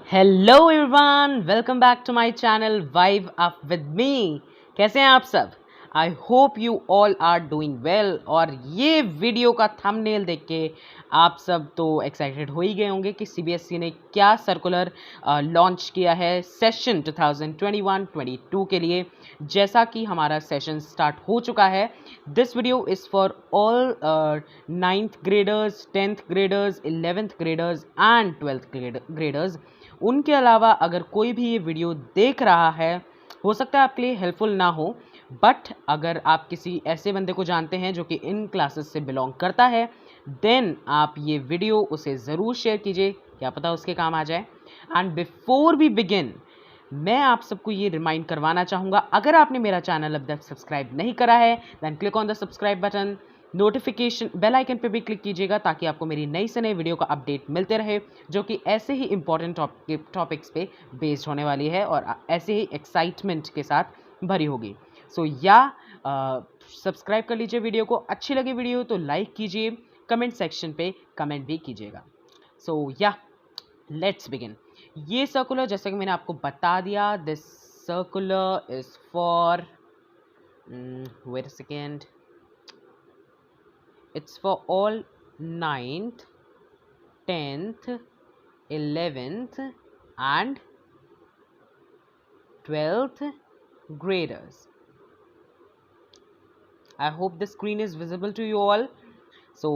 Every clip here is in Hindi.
Hello everyone, welcome back to my channel vibe up with me. कैसे हैं आप सब? I hope you all are doing well. और ये वीडियो का थंबनेल देख के आप सब तो एक्साइटेड हो ही गए होंगे कि सीबीएसई ने क्या सर्कुलर लॉन्च किया है सेशन 2021-22 के लिए। जैसा कि हमारा सेशन स्टार्ट हो चुका है, this video is for all 9th graders, 10th graders, 11th graders and 12th graders. उनके अलावा अगर कोई भी ये वीडियो देख रहा है, हो सकता है आपके लिए हेल्पफुल ना हो, बट अगर आप किसी ऐसे बंदे को जानते हैं जो कि इन क्लासेस से बिलोंग करता है, देन आप ये वीडियो उसे ज़रूर शेयर कीजिए, क्या पता उसके काम आ जाए। एंड बिफोर वी बिगिन, मैं आप सबको ये रिमाइंड करवाना चाहूँगा, अगर आपने मेरा चैनल अब तक सब्सक्राइब नहीं करा है, then click on the subscribe button, notification bell icon पे भी क्लिक कीजिएगा ताकि आपको मेरी नई से नई वीडियो का अपडेट मिलते रहे, जो कि ऐसे ही इंपॉर्टेंट टॉपिक्स पे बेस्ड होने वाली है और ऐसे ही एक्साइटमेंट के साथ भरी होगी। सो सब्सक्राइब कर लीजिए वीडियो को। अच्छी लगी वीडियो तो लाइक कीजिए, कमेंट सेक्शन पे कमेंट भी कीजिएगा। So let's begin. ये सर्कुलर, जैसे कि मैंने आपको बता दिया, this circular is for wait a second, it's for all 9th, 10th, 11th and 12th graders. I hope the screen is visible to you all. So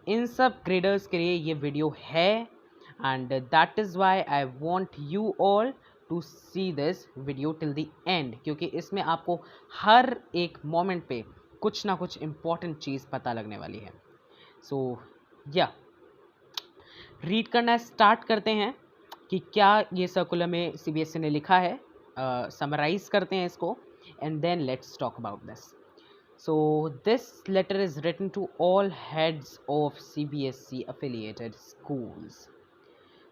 इन सब graders के लिए ये वीडियो है, and that is why I want you all to see this video till the end, क्योंकि इसमें आपको हर एक मोमेंट पे कुछ ना कुछ इम्पॉर्टेंट चीज़ पता लगने वाली है। सो रीड करना स्टार्ट करते हैं कि क्या ये सर्कुलर में सीबीएसई ने लिखा है। समराइज करते हैं इसको, and then let's talk about this. So this letter is written to all heads of CBSE affiliated schools.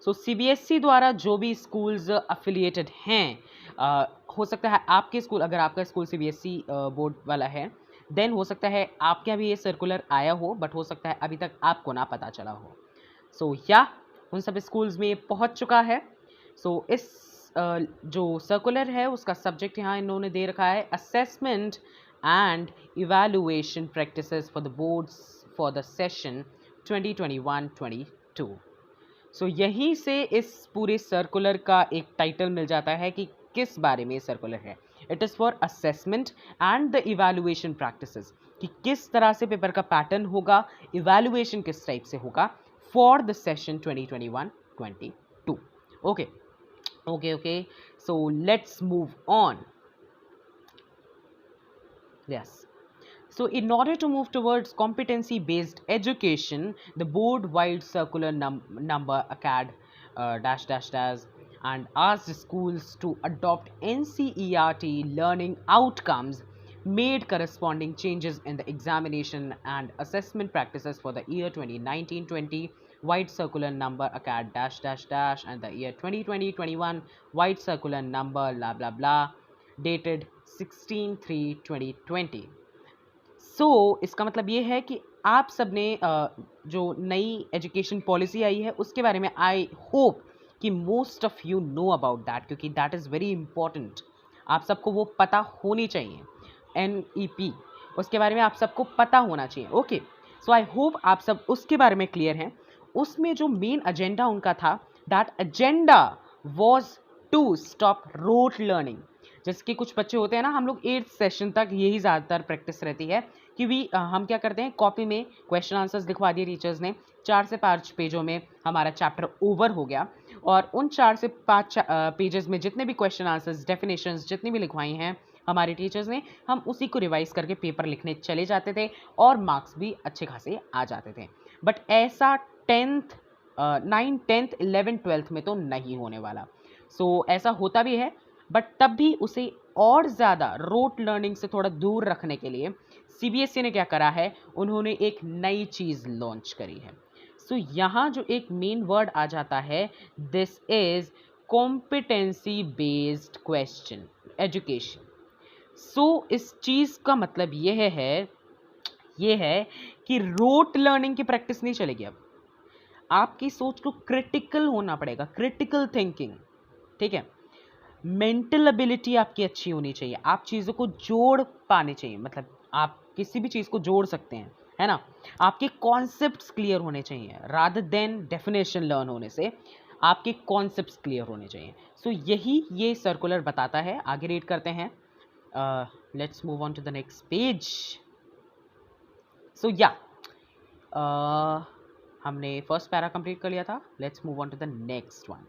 So CBSE द्वारा जो भी स्कूल्स अफिलिएटेड हैं, हो सकता है आपके स्कूल, अगर आपका स्कूल सीबीएसई बोर्ड वाला है, देन हो सकता है आपके यहाँ भी ये सर्कुलर आया हो, बट हो सकता है अभी तक आपको ना पता चला हो। सो उन सब स्कूल्स में ये पहुँच चुका है। सो इस जो सर्कुलर है उसका सब्जेक्ट यहाँ इन्होंने दे रखा है, assessment and evaluation practices for the boards for the session 2021-22। सो यहीं से इस पूरे सर्कुलर का एक टाइटल मिल जाता है कि किस बारे में सर्कुलर है। It is for assessment and the evaluation practices, कि किस तरह से पेपर का पैटर्न होगा, इवैल्यूएशन किस टाइप से होगा for the session 2021-22। Okay, so let's move on. Yes, so in order to move towards competency based education, the board wide circular number acad dash dash dash and asked schools to adopt NCERT learning outcomes, made corresponding changes in the examination and assessment practices for the year 2019-20, wide circular number acad dash dash dash, and the year 2020-21 wide circular number blah blah blah, dated 16/3/2020। इसका मतलब ये है कि आप सब ने जो नई एजुकेशन पॉलिसी आई है उसके बारे में आई होप कि most of you know about that, क्योंकि दैट इज़ वेरी इंपॉर्टेंट। आप सबको वो पता होनी चाहिए। NEP, उसके बारे में आप सबको पता होना चाहिए। ओके, सो आई होप आप सब उसके बारे में क्लियर हैं। उसमें जो मेन एजेंडा उनका था, that agenda was to stop rote learning. जैसे कि कुछ बच्चे होते हैं ना, हम लोग 8th सेशन तक यही ज़्यादातर प्रैक्टिस रहती है कि हम क्या करते हैं, कॉपी में क्वेश्चन आंसर्स लिखवा दिए टीचर्स ने, 4 से 5 पेजों में हमारा चैप्टर ओवर हो गया, और उन 4 से 5 पेजेस में जितने भी क्वेश्चन आंसर्स, डेफिनेशंस जितनी भी लिखवाई हैं हमारे टीचर्स ने, हम उसी को रिवाइज करके पेपर लिखने चले जाते थे और मार्क्स भी अच्छे खासे आ जाते थे। बट ऐसा 10th 9, 10th, 11th, 12th में तो नहीं होने वाला। ऐसा होता भी है, बट तब भी उसे और ज़्यादा रोट लर्निंग से थोड़ा दूर रखने के लिए सीबीएसई ने क्या करा है, उन्होंने एक नई चीज़ लॉन्च करी है। यहाँ जो एक मेन वर्ड आ जाता है, this is competency based question education. इस चीज़ का मतलब यह है, ये है कि रोट लर्निंग की प्रैक्टिस नहीं चलेगी। अब आपकी सोच को क्रिटिकल होना पड़ेगा, क्रिटिकल थिंकिंग, ठीक है। मेंटल एबिलिटी आपकी अच्छी होनी चाहिए, आप चीज़ों को जोड़ पाने चाहिए, मतलब आप किसी भी चीज़ को जोड़ सकते हैं, है ना। आपके कॉन्सेप्ट्स क्लियर होने चाहिए, रादर देन डेफिनेशन लर्न होने से आपके कॉन्सेप्ट्स क्लियर होने चाहिए। सो यही ये सर्कुलर बताता है। आगे रीड करते हैं। Let's move on to the next page. So या हमने फर्स्ट पैरा कंप्लीट कर लिया था। Let's move on to the next one.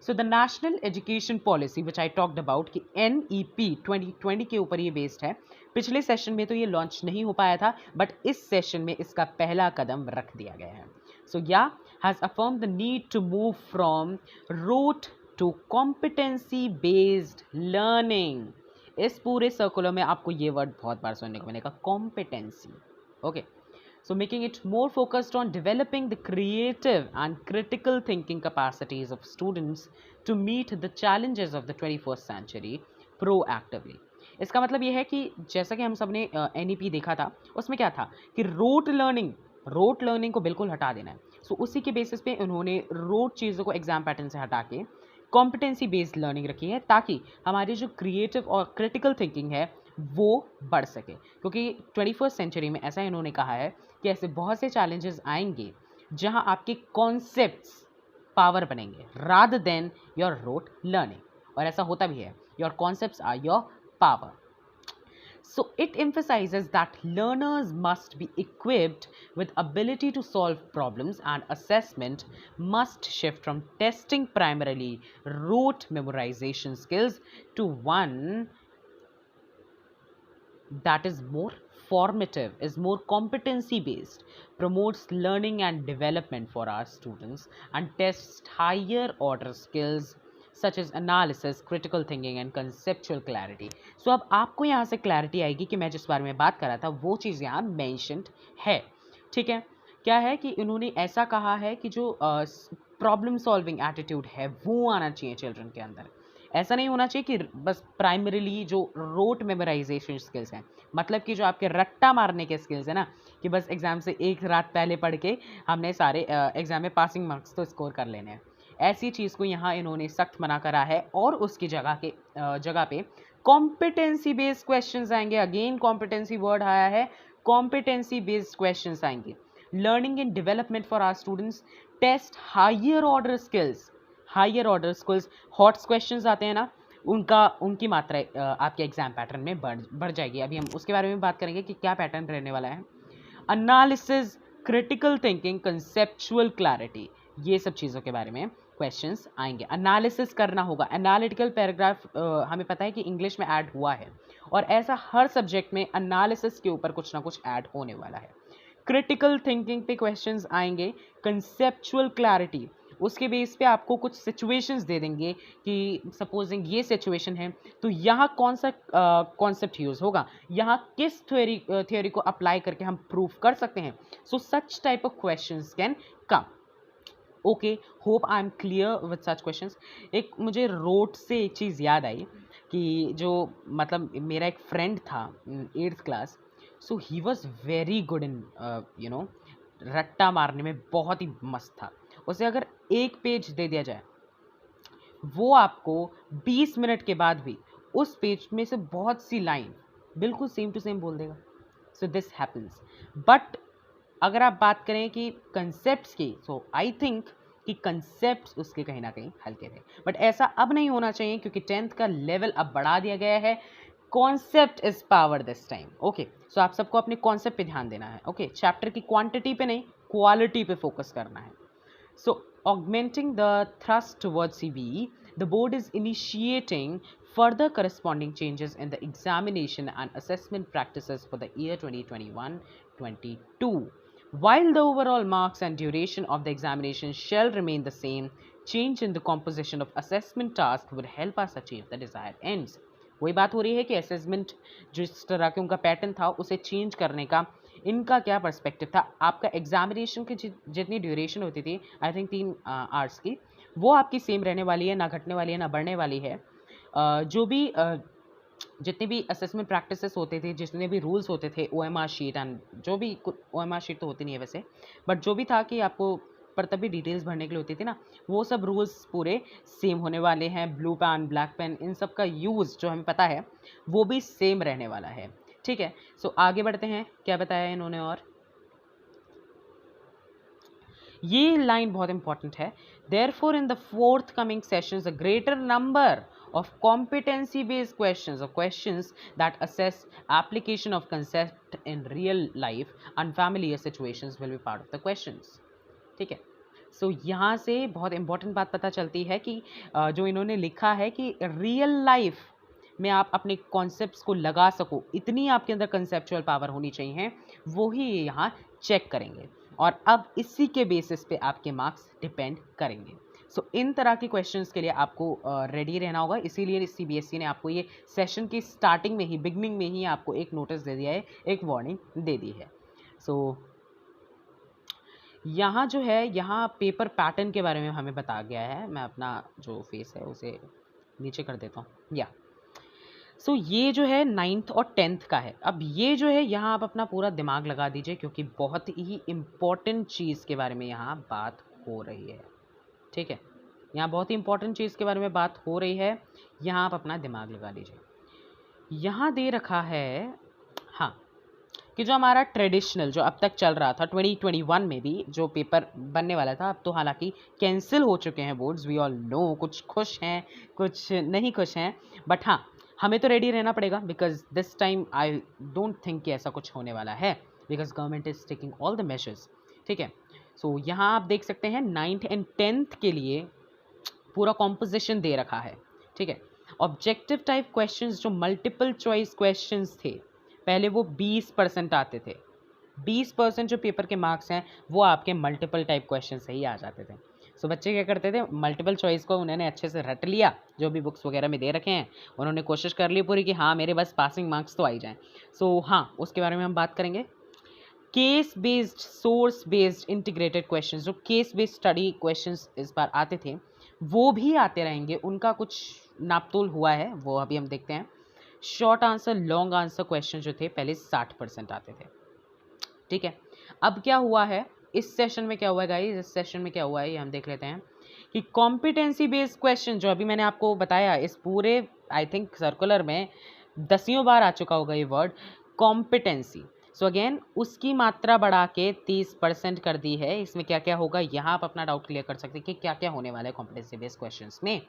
So the national education policy which I talked about कि NEP 2020 के ऊपर ये बेस्ड है। पिछले सेशन में तो ये लॉन्च नहीं हो पाया था, बट इस सेशन में इसका पहला कदम रख दिया गया है। सो या has affirm the need to move from rote to competency based learning. इस पूरे सर्कुलर में आपको ये वर्ड बहुत बार सुनने को मिलेगा, competency. Okay, so making it more focused on developing the creative and critical thinking capacities of students to meet the challenges of the 21st century proactively। इसका मतलब ये है कि जैसा कि हम सब ने NEP देखा था, उसमें क्या था कि रोट लर्निंग को बिल्कुल हटा देना है। सो उसी के बेसिस पे उन्होंने रोट चीज़ों को एग्जाम पैटर्न से हटा के कॉम्पिटेंसी बेस्ड लर्निंग रखी है, ताकि हमारी जो क्रिएटिव और क्रिटिकल थिंकिंग है वो बढ़ सके। क्योंकि 21st सेंचुरी में ऐसा इन्होंने कहा है कि ऐसे बहुत से चैलेंजेस आएंगे जहां आपके कॉन्सेप्ट्स पावर बनेंगे rather than your rote learning, और ऐसा होता भी है। Your concepts are your power. So it emphasizes that learners must be equipped with ability to solve problems, and assessment must shift from testing primarily rote memorization skills to one that is more formative, is more competency based, promotes learning and development for our students, and tests higher order skills such as analysis, critical thinking and conceptual clarity। So अब आपको यहाँ से क्लैरिटी आएगी कि मैं जिस बारे में बात कर रहा था वो चीज़ यहाँ मेंशन्ड है, ठीक है। क्या है कि इन्होंने ऐसा कहा है कि जो प्रॉब्लम सॉल्विंग एटीट्यूड है वो आना चाहिए चिल्ड्रन के अंदर। ऐसा नहीं होना चाहिए कि बस प्राइमरीली जो रोट मेमोराइजेशन स्किल्स हैं, मतलब कि जो आपके रट्टा मारने के स्किल्स हैं ना, कि बस एग्ज़ाम से एक रात पहले पढ़ के हमने सारे एग्ज़ाम में पासिंग मार्क्स तो स्कोर कर लेने हैं, ऐसी चीज़ को यहाँ इन्होंने सख्त मना करा है। और उसकी जगह पे कॉम्पिटेंसी बेस्ड क्वेश्चंस आएंगे। अगेन कॉम्पिटेंसी वर्ड आया है, कॉम्पिटेंसी बेस्ड क्वेश्चंस आएंगे। Learning and development for our students, test higher order skills. Hot questions आते हैं ना, उनकी मात्रा आपके एग्जाम पैटर्न में बढ़ जाएगी। अभी हम उसके बारे में बात करेंगे कि क्या पैटर्न रहने वाला है। Analysis, critical thinking, conceptual clarity, ये सब चीज़ों के बारे में क्वेश्चंस आएंगे। एनालिसिस करना होगा, एनालिटिकल पैराग्राफ हमें पता है कि इंग्लिश में ऐड हुआ है, और ऐसा हर सब्जेक्ट में एनालिसिस के ऊपर कुछ ना कुछ ऐड होने वाला है। क्रिटिकल थिंकिंग पे क्वेश्चंस आएंगे। कंसेप्चुअल क्लैरिटी, उसके बेस पे आपको कुछ सिचुएशंस दे देंगे कि सपोजिंग ये सिचुएशन है तो यहाँ कौन सा कॉन्सेप्ट यूज़ होगा, यहाँ किस थ्योरी को अप्लाई करके हम प्रूव कर सकते हैं। So such type of questions can come. Okay, hope I am clear with such questions. एक मुझे रोट से एक चीज़ याद आई कि जो मतलब मेरा एक फ्रेंड था 8th class, so he was very good in रट्टा मारने में, बहुत ही मस्त था। उसे अगर एक पेज दे दिया जाए, वो आपको 20 मिनट के बाद भी उस पेज में से बहुत सी लाइन बिल्कुल सेम टू सेम बोल देगा। So this happens. बट अगर आप बात करें कि कंसेप्ट्स की, सो आई थिंक कि कंसेप्ट्स उसके कहीं ना कहीं हल्के थे। बट ऐसा अब नहीं होना चाहिए, क्योंकि 10th का लेवल अब बढ़ा दिया गया है। Concept is power this time. Okay, so आप सबको अपने कॉन्सेप्ट पे ध्यान देना है। ओके, चैप्टर की क्वांटिटी पे नहीं, क्वालिटी पे फोकस करना है। So, augmenting the thrust towards CBE, the board is initiating further corresponding changes in the examination and assessment practices for the year 2021-22. While the overall marks and duration of the examination shall remain the same, change in the composition of assessment tasks would help us achieve the desired ends. वही बात हो रही है कि असेसमेंट जिस तरह के उनका पैटर्न था उसे चेंज करने का इनका क्या पर्सपेक्टिव था। आपका एग्जामिनेशन की जितनी ड्यूरेशन होती थी, आई थिंक 3 आवर्स की, वो आपकी सेम रहने वाली है, ना घटने वाली है ना बढ़ने वाली है। जो भी जितने भी असेसमेंट प्रैक्टिसेस होते थे, जितने भी रूल्स होते थे, ओएमआर शीट एंड जो भी, ओएमआर शीट तो होती नहीं है वैसे, बट जो भी था कि आपको पर तभी डिटेल्स भरने के लिए होती थी ना, वो सब रूल्स पूरे सेम होने वाले हैं। ब्लू पेन, ब्लैक पेन, इन सब का यूज़ जो हमें पता है वो भी सेम रहने वाला है। ठीक है, सो आगे बढ़ते हैं, क्या बताया इन्होंने। और ये लाइन बहुत इंपॉर्टेंट है। Therefore in the fourth coming sessions a greater number of competency based questions or questions that assess application of concept in real life unfamiliar situations will be part of the questions। ठीक है, सो यहाँ से बहुत इंपॉर्टेंट बात पता चलती है कि जो इन्होंने लिखा है कि रियल लाइफ में आप अपने कॉन्सेप्ट्स को लगा सको, इतनी आपके अंदर कंसेप्चुअल पावर होनी चाहिए, वो ही यहाँ चेक करेंगे। और अब इसी के बेसिस पे आपके मार्क्स डिपेंड करेंगे। सो इन तरह के क्वेश्चंस के लिए आपको रेडी रहना होगा, इसीलिए सीबीएसई ने आपको ये सेशन की स्टार्टिंग में ही, बिगनिंग में ही आपको एक नोटिस दे दिया है, एक वार्निंग दे दी है। सो यहाँ जो है, यहाँ पेपर पैटर्न के बारे में हमें बताया गया है। मैं अपना जो फेस है उसे नीचे कर देता हूँ, या सो ये जो है 9th और 10th का है। अब ये जो है, यहाँ आप अपना पूरा दिमाग लगा दीजिए, क्योंकि बहुत ही इम्पोर्टेंट चीज़ के बारे में यहाँ बात हो रही है। ठीक है, यहाँ बहुत ही इंपॉर्टेंट चीज़ के बारे में बात हो रही है, यहाँ आप अपना दिमाग लगा लीजिए। यहाँ दे रखा है, हाँ, कि जो हमारा ट्रेडिशनल जो अब तक चल रहा था 2021 में भी जो पेपर बनने वाला था, अब तो हालांकि कैंसिल हो चुके हैं बोर्ड्स, वी ऑल नो। कुछ खुश हैं, कुछ नहीं खुश हैं, बट हाँ, हमें तो रेडी रहना पड़ेगा, because this time I don't think कि ऐसा कुछ होने वाला है, because government is taking all the measures. ठीक है, सो यहाँ आप देख सकते हैं 9th एंड 10th के लिए पूरा कॉम्पोजिशन दे रखा है। ठीक है, ऑब्जेक्टिव टाइप क्वेश्चंस जो मल्टीपल चॉइस क्वेश्चंस थे, पहले वो 20% आते थे। 20% जो पेपर के मार्क्स हैं वो आपके मल्टीपल टाइप क्वेश्चन से ही आ जाते थे। सो बच्चे क्या करते थे, मल्टीपल चॉइस को उन्होंने अच्छे से रट लिया, जो भी बुक्स वगैरह में दे रखे हैं उन्होंने कोशिश कर ली पूरी कि हाँ मेरे बस पासिंग मार्क्स तो आ ही जाएँ। सो हाँ, उसके बारे में हम बात करेंगे। Case based, source based integrated questions, जो केस बेस्ड स्टडी क्वेश्चंस इस बार आते थे वो भी आते रहेंगे, उनका कुछ नापतोल हुआ है, वो अभी हम देखते हैं। Short answer, long answer question जो थे पहले 60% आते थे। ठीक है, अब क्या हुआ है इस सेशन में, क्या हुआ है गाइस, इस सेशन में क्या हुआ है ये हम देख लेते हैं कि कॉम्पिटेंसी बेस्ड क्वेश्चन, जो अभी मैंने आपको बताया, इस पूरे आई थिंक सर्कुलर में 10 बार आ चुका होगा ये वर्ड कॉम्पिटेंसी। सो अगेन उसकी मात्रा बढ़ा के 30% कर दी है। इसमें क्या क्या होगा, यहाँ आप अपना डाउट क्लियर कर सकते हैं कि क्या क्या होने वाला है कॉम्पिटेंसी बेस्ड क्वेश्चंस में।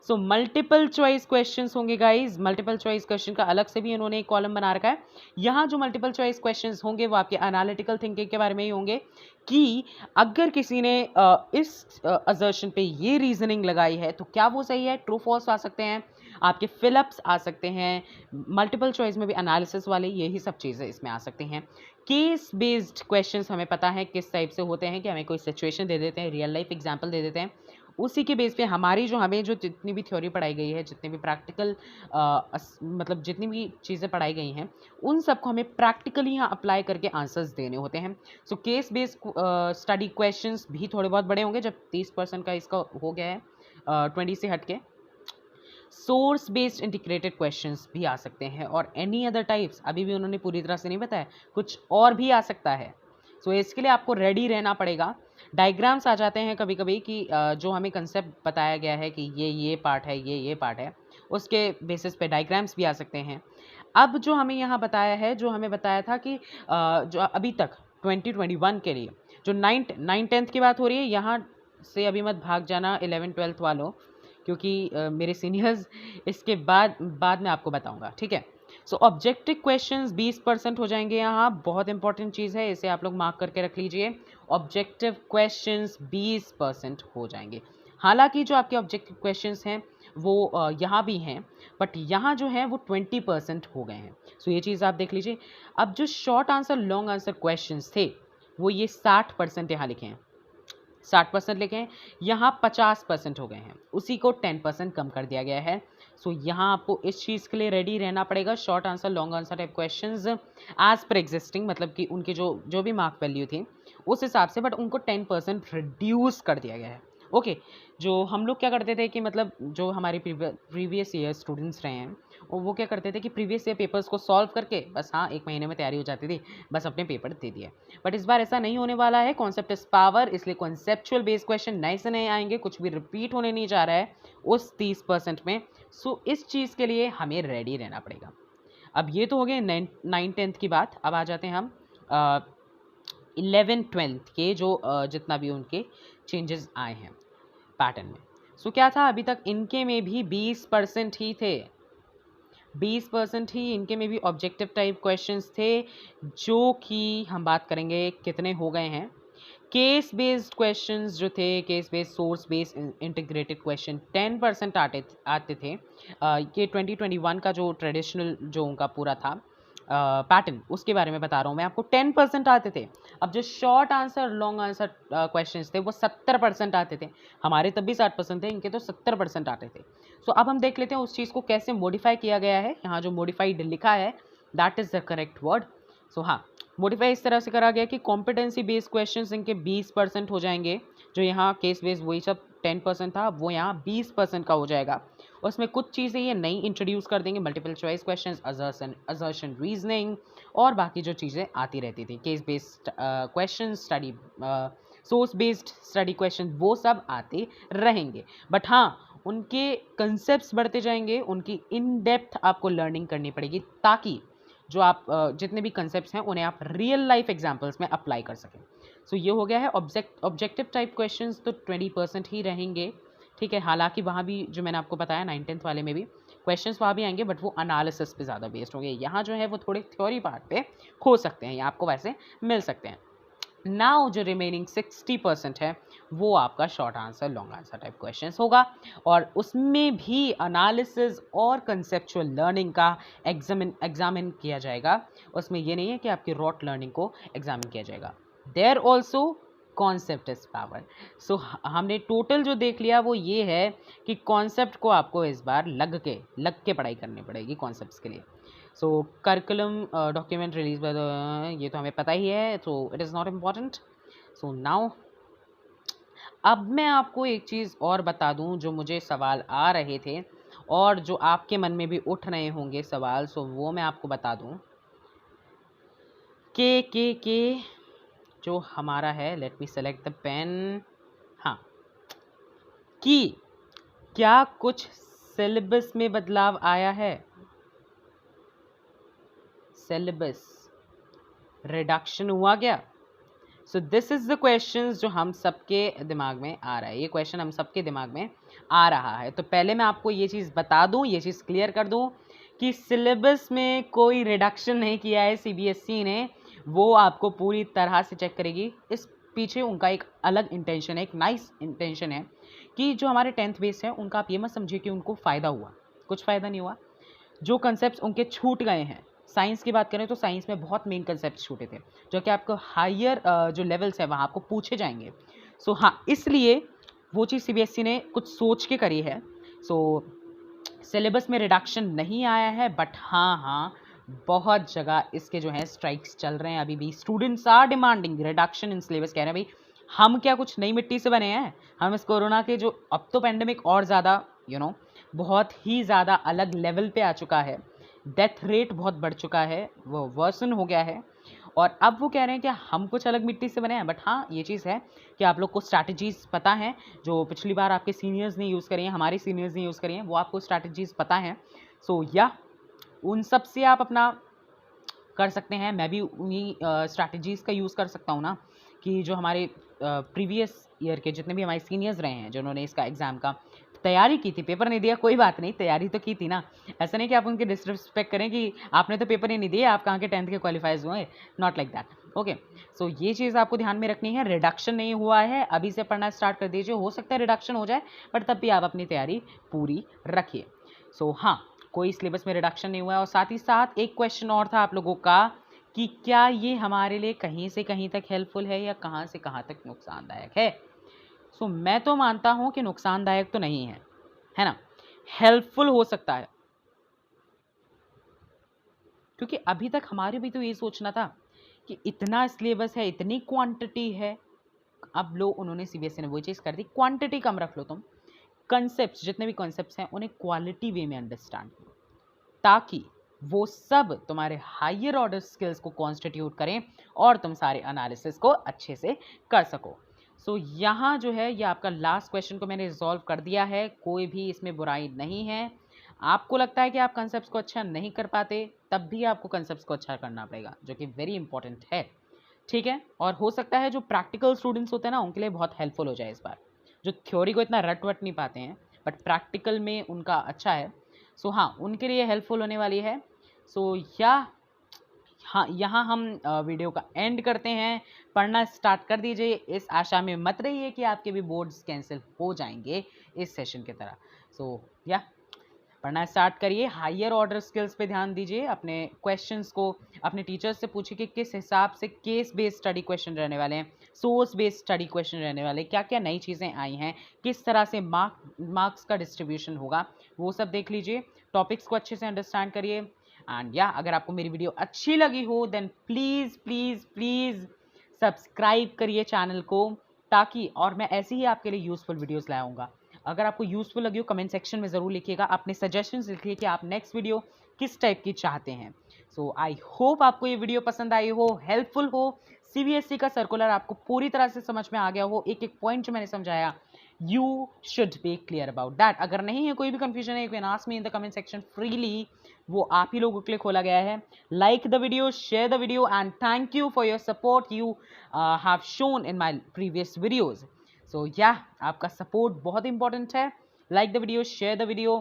सो मल्टीपल चॉइस क्वेश्चंस होंगे गाइज, मल्टीपल चॉइस क्वेश्चन का अलग से भी इन्होंने एक कॉलम बना रखा है। यहाँ जो मल्टीपल चॉइस क्वेश्चंस होंगे वो आपके एनालिटिकल थिंकिंग के बारे में ही होंगे, कि अगर किसी ने इस असर्शन पे ये रीजनिंग लगाई है तो क्या वो सही है, ट्रू फॉल्स आ सकते हैं, आपके फिलअप्स आ सकते हैं, मल्टीपल चॉइस में भी एनालिसिस वाले, यही सब चीज़ें इसमें आ सकती हैं। केस बेस्ड क्वेश्चंस हमें पता है किस टाइप से होते हैं, कि हमें कोई सिचुएशन दे देते हैं, रियल लाइफ एग्जांपल दे देते हैं, उसी के बेस पे हमारी जो हमें जो जितनी भी थ्योरी पढ़ाई गई है, जितने भी प्रैक्टिकल मतलब जितनी भी चीज़ें पढ़ाई गई हैं उन सबको हमें प्रैक्टिकली यहाँ अप्लाई करके आंसर्स देने होते हैं। So case based study questions भी थोड़े बहुत बड़े होंगे, जब 30% का इसका हो गया है 20 से हटके। सोर्स बेस्ड इंटीग्रेटेड क्वेश्चंस भी आ सकते हैं, और एनी अदर टाइप्स अभी भी उन्होंने पूरी तरह से नहीं बताया, कुछ और भी आ सकता है। सो इसके लिए आपको रेडी रहना पड़ेगा। डायग्राम्स आ जाते हैं कभी कभी कि जो हमें कंसेप्ट बताया गया है कि ये पार्ट है, ये पार्ट है, उसके बेसिस पे डायग्राम्स भी आ सकते हैं। अब जो हमें यहाँ बताया है, जो हमें बताया था कि जो अभी तक 2021 के लिए जो 9th 10th की बात हो रही है, यहाँ से अभी मत भाग जाना 11th 12th वालों, क्योंकि मेरे सीनियर्स इसके बाद में आपको बताऊंगा। ठीक है, सो ऑब्जेक्टिव क्वेश्चंस 20% हो जाएंगे। यहाँ बहुत इंपॉर्टेंट चीज़ है, इसे आप लोग मार्क करके रख लीजिए। ऑब्जेक्टिव क्वेश्चंस 20% हो जाएंगे। हालांकि जो आपके ऑब्जेक्टिव क्वेश्चंस हैं वो यहाँ भी हैं, बट यहाँ जो है वो 20% हो गए हैं। सो ये चीज़ आप देख लीजिए। अब जो short answer, long answer questions थे वो ये 60% यहाँ लिखे हैं, 60% लिखे हैं, यहाँ 50% हो गए हैं, उसी को 10% कम कर दिया गया है। सो यहाँ आपको इस चीज़ के लिए रेडी रहना पड़ेगा। Short answer, long answer type questions as per existing, मतलब कि उनकी जो भी मार्क वैल्यू थी उस हिसाब से, बट उनको 10% रिड्यूस कर दिया गया है। ओके, जो हम लोग क्या करते थे कि मतलब जो हमारे प्रीवियस ईयर स्टूडेंट्स रहे हैं और वो क्या करते थे कि प्रीवियस ईयर पेपर्स को सॉल्व करके बस हाँ 1 महीने में तैयारी हो जाती थी, बस अपने पेपर दे दिए। बट इस बार ऐसा नहीं होने वाला है, कॉन्सेप्ट इज पावर, इसलिए कॉन्सेप्चुअल बेस्ड क्वेश्चन नए से नए आएंगे, कुछ भी रिपीट होने नहीं जा रहा है उस 30% में। सो इस चीज़ के लिए हमें रेडी रहना पड़ेगा। अब ये तो हो गए 9th-10th की बात। अब आ जाते हैं हम 11th-12th के जो जितना भी उनके चेंजेस आए हैं पैटर्न में। सो क्या था, अभी तक इनके में भी 20% ही थे, 20% ही इनके में भी ऑब्जेक्टिव टाइप क्वेश्चंस थे, जो कि हम बात करेंगे कितने हो गए हैं। केस बेस्ड क्वेश्चंस जो थे, case based source based integrated question 10% आते थे। ये 2021 का जो ट्रेडिशनल जो उनका पूरा था पैटर्न, उसके बारे में बता रहा हूँ मैं आपको, 10% आते थे। अब जो short answer long answer questions थे वो 70% आते थे। हमारे तब भी 60% थे, इनके तो 70% आते थे। सो अब हम देख लेते हैं उस चीज़ को कैसे मॉडिफाई किया गया है। यहाँ जो मॉडिफाइड लिखा है that is the correct word. So हाँ, मॉडिफाई इस तरह से करा गया कि कॉम्पिटेंसी बेस्ड क्वेश्चंस इनके 20% हो जाएंगे, जो यहाँ केस बेस्ड वही सब 10% था, वो यहाँ 20% का हो जाएगा। उसमें कुछ चीज़ें ये नई इंट्रोड्यूस कर देंगे, multiple choice questions, assertion reasoning, और बाकी जो चीज़ें आती रहती थी, case based question, study source based study question, वो सब आते रहेंगे। बट हाँ, उनके कंसेप्ट्स बढ़ते जाएंगे, उनकी इन डेप्थ आपको लर्निंग करनी पड़ेगी, ताकि जो आप जितने भी कंसेप्ट्स हैं उन्हें आप रियल लाइफ एग्जांपल्स में अप्लाई कर सकें। सो ये हो गया है। ऑब्जेक्टिव टाइप क्वेश्चंस तो 20% ही रहेंगे, ठीक है। हालांकि वहाँ भी जो मैंने आपको बताया 9th-10th वाले में भी क्वेश्चंस वहाँ भी आएंगे, बट वो एनालिसिस पे ज़्यादा बेस्ड होंगे। यहाँ जो है वो थोड़े थ्योरी पार्ट पे हो सकते हैं, या आपको वैसे मिल सकते हैं। नाउ जो रिमेनिंग 60% है वो आपका short answer long answer type questions होगा, और उसमें भी एनालिसिस और कंसेप्चुअल लर्निंग का एग्जामिन किया जाएगा। उसमें ये नहीं है कि आपकी रॉट लर्निंग को एग्जामिन किया जाएगा। There also concept is power. So हमने टोटल जो देख लिया वो ये है कि कॉन्सेप्ट को आपको इस बार लग के पढ़ाई करनी पड़ेगी कॉन्सेप्ट्स के लिए। सो करिकुलम डॉक्यूमेंट रिलीज ये तो हमें पता ही है, तो it is not important. So now अब मैं आपको एक चीज़ और बता दूं, जो मुझे सवाल आ रहे थे और जो आपके मन में भी उठ रहे होंगे सवाल, सो वो मैं आपको बता दूं के जो हमारा है, let me select the pen. हाँ, कि क्या कुछ सिलेबस में बदलाव आया है, सिलेबस रिडक्शन हुआ क्या? So this is the question जो हम सबके दिमाग में आ रहा है, ये क्वेश्चन हम सबके दिमाग में आ रहा है। तो पहले मैं आपको ये चीज़ बता दूं, ये चीज़ क्लियर कर दूं कि सिलेबस में कोई रिडक्शन नहीं किया है सीबीएसई ने, वो आपको पूरी तरह से चेक करेगी। इस पीछे उनका एक अलग इंटेंशन है, एक नाइस इंटेंशन है कि जो हमारे 10th बेस है उनका आप ये मत समझिए कि उनको फ़ायदा हुआ, कुछ फ़ायदा नहीं हुआ। जो कंसेप्ट उनके छूट गए हैं, साइंस की बात करें तो साइंस में बहुत मेन कंसेप्ट छूटे थे, जो कि आपको हायर जो लेवल्स है वहाँ आपको पूछे जाएंगे। सो हाँ, इसलिए वो चीज़ सीबीएसई ने कुछ सोच के करी है। सो सिलेबस में रिडक्शन नहीं आया है, बट हाँ, बहुत जगह इसके जो है स्ट्राइक्स चल रहे हैं अभी भी। Students are demanding reduction in syllabus, कह रहे हैं भाई हम क्या कुछ नई मिट्टी से बने हैं, हम इस कोरोना के जो अब तो पेंडेमिक और ज़्यादा बहुत ही ज़्यादा अलग लेवल पे आ चुका है, डेथ रेट बहुत बढ़ चुका है, वो वर्सन हो गया है, और अब वो कह रहे हैं कि हम कुछ अलग मिट्टी से बने हैं। बट हाँ, ये चीज़ है कि आप लोग को स्ट्रैटेजीज़ पता हैं, जो पिछली बार आपके सीनियर्स ने यूज़ करी हैं, हमारे सीनियर्स ने यूज़ करी हैं, वो आपको स्ट्रैटेजीज़ पता हैं। सो या उन सब से आप अपना कर सकते हैं। मैं भी उन्हीं स्ट्रैटेजीज़ का यूज़ कर सकता हूँ ना, कि जो हमारे प्रीवियस ईयर के जितने भी हमारे सीनियर्स रहे हैं, जिन्होंने इसका एग्ज़ाम का तैयारी की थी, पेपर नहीं दिया कोई बात नहीं, तैयारी तो की थी ना। ऐसा नहीं कि आप उनके डिसरिस्पेक्ट करें कि आपने तो पेपर ही नहीं दिए, आप कहाँ के 10th के क्वालिफाइज हुए, नॉट लाइक दैट। ओके, सो ये चीज़ आपको ध्यान में रखनी है। रिडक्शन नहीं हुआ है, अभी से पढ़ना स्टार्ट कर दीजिए, हो सकता है रिडक्शन हो जाए, बट तब भी आप अपनी तैयारी पूरी रखिए। सो हाँ, कोई सिलेबस में रिडक्शन नहीं हुआ है। और साथ ही साथ एक क्वेश्चन और था आप लोगों का कि क्या ये हमारे लिए कहीं से कहीं तक हेल्पफुल है या कहाँ से कहाँ तक नुकसानदायक है। सो मैं तो मानता हूँ कि नुकसानदायक तो नहीं है ना, हेल्पफुल हो सकता है, क्योंकि अभी तक हमारे भी तो ये सोचना था कि इतना सिलेबस है, इतनी क्वांटिटी है। अब लोग उन्होंने सीबीएसई ने वो चीज़ कर दी, क्वांटिटी कम रख लो तुम, कंसेप्ट जितने भी कॉन्सेप्ट्स हैं उन्हें क्वालिटी वे में अंडरस्टैंड करो। ताकि वो सब तुम्हारे हायर ऑर्डर स्किल्स को कॉन्स्टिट्यूट करें और तुम सारे एनालिसिस को अच्छे से कर सको। सो यहाँ जो है ये आपका लास्ट क्वेश्चन को मैंने रिजॉल्व कर दिया है, कोई भी इसमें बुराई नहीं है। आपको लगता है कि आप कंसेप्ट को अच्छा नहीं कर पाते, तब भी आपको कंसेप्ट को अच्छा करना पड़ेगा, जो कि वेरी इंपॉर्टेंट है, ठीक है। और हो सकता है जो प्रैक्टिकल स्टूडेंट्स होते हैं ना, उनके लिए बहुत हेल्पफुल हो जाए इस बार, जो थ्योरी को इतना रट वट नहीं पाते हैं बट प्रैक्टिकल में उनका अच्छा है। सो हाँ, उनके लिए हेल्पफुल होने वाली है। सो हाँ, यहाँ हम वीडियो का एंड करते हैं। पढ़ना स्टार्ट कर दीजिए, इस आशा में मत रहिए कि आपके भी बोर्ड्स कैंसिल हो जाएंगे इस सेशन की तरह। सो पढ़ना स्टार्ट करिए, हायर ऑर्डर स्किल्स पे ध्यान दीजिए, अपने क्वेश्चंस को अपने टीचर्स से पूछिए कि किस हिसाब से केस बेस्ड स्टडी क्वेश्चन रहने वाले हैं, सोर्स बेस्ड स्टडी क्वेश्चन रहने वाले, क्या क्या नई चीज़ें आई हैं, किस तरह से मार्क्स का डिस्ट्रीब्यूशन होगा, वो सब देख लीजिए। टॉपिक्स को अच्छे से अंडरस्टैंड करिए। एंड अगर आपको मेरी वीडियो अच्छी लगी हो then please please please subscribe करिए चैनल को, ताकि और मैं ऐसे ही आपके लिए यूज़फुल वीडियोज़ लाऊंगा। अगर आपको यूज़फुल लगी हो कमेंट सेक्शन में ज़रूर लिखिएगा, अपने सजेशंस लिखिए कि आप नेक्स्ट वीडियो किस टाइप की चाहते हैं। सो आई होप आपको ये वीडियो पसंद आई हो, हेल्पफुल हो, सीबीएसई का सर्कुलर आपको पूरी तरह से समझ में आ गया हो, एक एक पॉइंट जो मैंने समझाया you should be clear about that. अगर नहीं है, कोई भी कंफ्यूजन है, you can ask me in the comment section freely, वो आप ही लोगों के लिए खोला गया है। Like the video, share the video and thank you for your support you have shown in my previous videos. So आपका सपोर्ट बहुत इंपॉर्टेंट है। Like the video, share the video,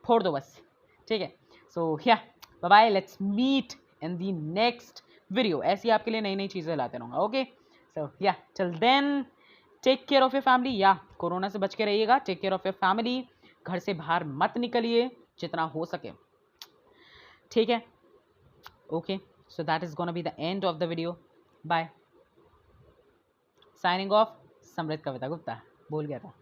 फोड़ दो बस, ठीक है। So bye bye, let's meet in the next video. ऐसी आपके लिए नई नई चीज़ें लाते रहूँगा। Okay, so till then take care of your family, corona से बच के रहिएगा, take care of your family, घर से बाहर मत निकलिए जितना हो सके, ठीक है। Okay, so that is gonna be the end of the video. Bye, signing off, Samriddh Kavita Gupta, बोल गया था।